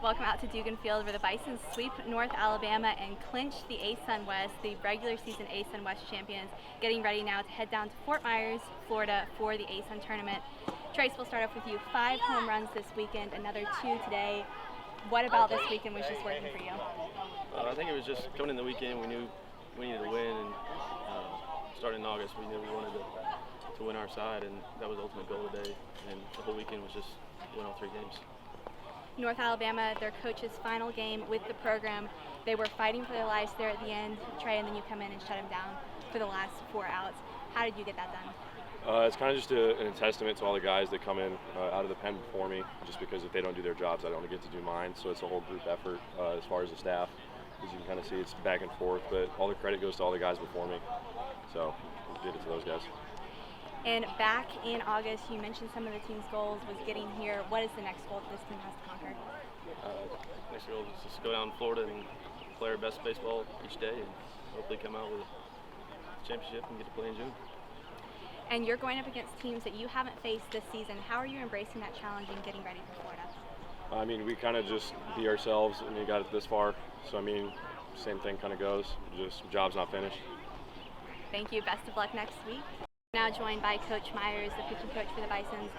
Welcome out to Dugan Field, where the Bisons sweep North Alabama and clinch the ASUN West, the regular season ASUN West champions, getting ready now to head down to Fort Myers, Florida for the ASUN tournament. Trace, we'll start off with you. 5 home runs this weekend, another 2 today. What about this weekend was just working for you? I think it was just coming in the weekend, we knew we needed to win, and starting in August, we knew we wanted to win our side, and that was the ultimate goal today. And the whole weekend was just win all 3 games. North Alabama, their coach's final game with the program. They were fighting for their lives there at the end, Trey, and then you come in and shut them down for the last 4 outs. How did you get that done? It's kind of just a testament to all the guys that come in out of the pen before me, just because if they don't do their jobs, I don't get to do mine. So it's a whole group effort as far as the staff. As you can kind of see, it's back and forth, but all the credit goes to all the guys before me. So we did it to those guys. And back in August, you mentioned some of the team's goals was getting here. What is the next goal that this team has to conquer? Next goal is just go down to Florida and play our best baseball each day, and hopefully come out with a championship and get to play in June. And you're going up against teams that you haven't faced this season. How are you embracing that challenge and getting ready for Florida? I mean, we kind of just be ourselves, and we got it this far. So, I mean, same thing kind of goes. Just job's not finished. Thank you. Best of luck next week. Now joined by Coach Myers, the pitching coach for the Bisons.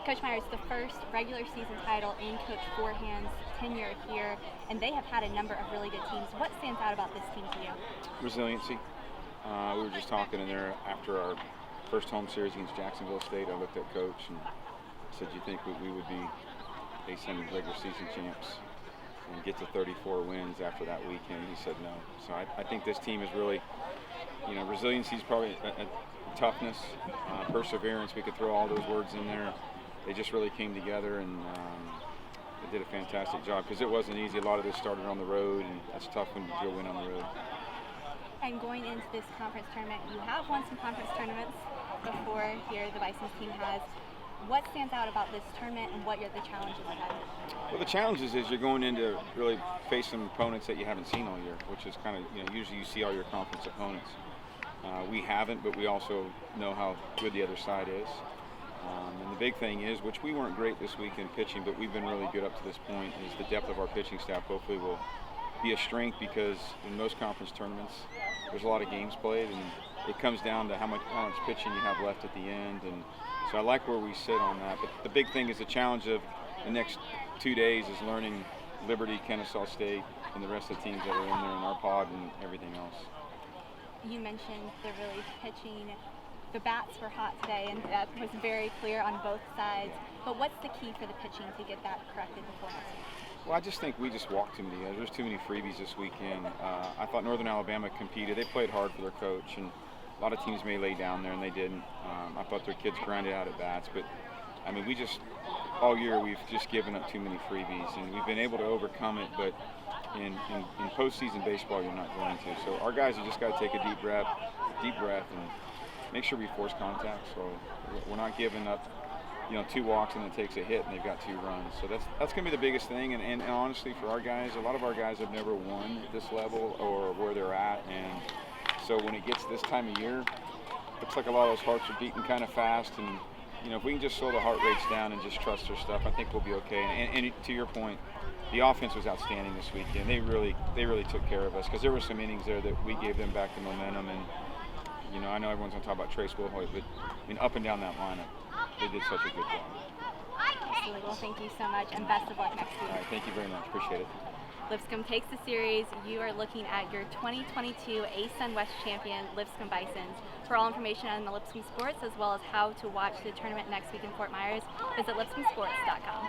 Coach Myers, the first regular season title in Coach Forehand's tenure here, and they have had a number of really good teams. What stands out about this team to you? Resiliency. We were just talking in there after our first home series against Jacksonville State. I looked at Coach and said, "Do you think we would be ASUN regular season champs and get to 34 wins after that weekend?" He said no. So I think this team is really, resiliency is probably a toughness, perseverance. We could throw all those words in there. They just really came together, and they did a fantastic job because it wasn't easy. A lot of this started on the road, and that's tough when you go win on the road. And going into this conference tournament, you have won some conference tournaments before here, the Bisons team has. What stands out about this tournament and what are the challenges ahead? Well, the challenges is you're going in to really face some opponents that you haven't seen all year, which is kind of, usually you see all your conference opponents. We haven't, but we also know how good the other side is. And the big thing is, which we weren't great this week in pitching, but we've been really good up to this point, is the depth of our pitching staff hopefully will be a strength, because in most conference tournaments, there's a lot of games played, and it comes down to how much pitching you have left at the end. And so I like where we sit on that. But the big thing is the challenge of the next 2 days is learning Liberty, Kennesaw State, and the rest of the teams that are in there in our pod and everything else. You mentioned the really pitching. The bats were hot today, and that was very clear on both sides. But what's the key for the pitching to get that corrected before next week? Well, I just think we just walked too many. There's too many freebies this weekend. I thought Northern Alabama competed. They played hard for their coach, and a lot of teams may lay down there, and they didn't. I thought their kids grinded out at bats, but I mean, we just all year we've just given up too many freebies, and we've been able to overcome it. But in postseason baseball, you're not going to. So our guys have just got to take a deep breath, and make sure we force contact. So we're not giving up, 2 walks and it takes a hit and they've got 2 runs. So that's going to be the biggest thing. And honestly, for our guys, a lot of our guys have never won at this level or where they're at. And so when it gets this time of year, looks like a lot of those hearts are beating kind of fast. And if we can just slow the heart rates down and just trust their stuff, I think we'll be okay. And to your point, the offense was outstanding this weekend. They really took care of us, because there were some innings there that we gave them back the momentum. And I know everyone's going to talk about Trey Willhoite, but up and down that lineup, they did such a good job. Absolutely. Well, thank you so much, and best of luck next week. All right, thank you very much. Appreciate it. Lipscomb takes the series. You are looking at your 2022 ASUN West champion, Lipscomb Bisons. For all information on the Lipscomb sports, as well as how to watch the tournament next week in Fort Myers, visit lipscombsports.com.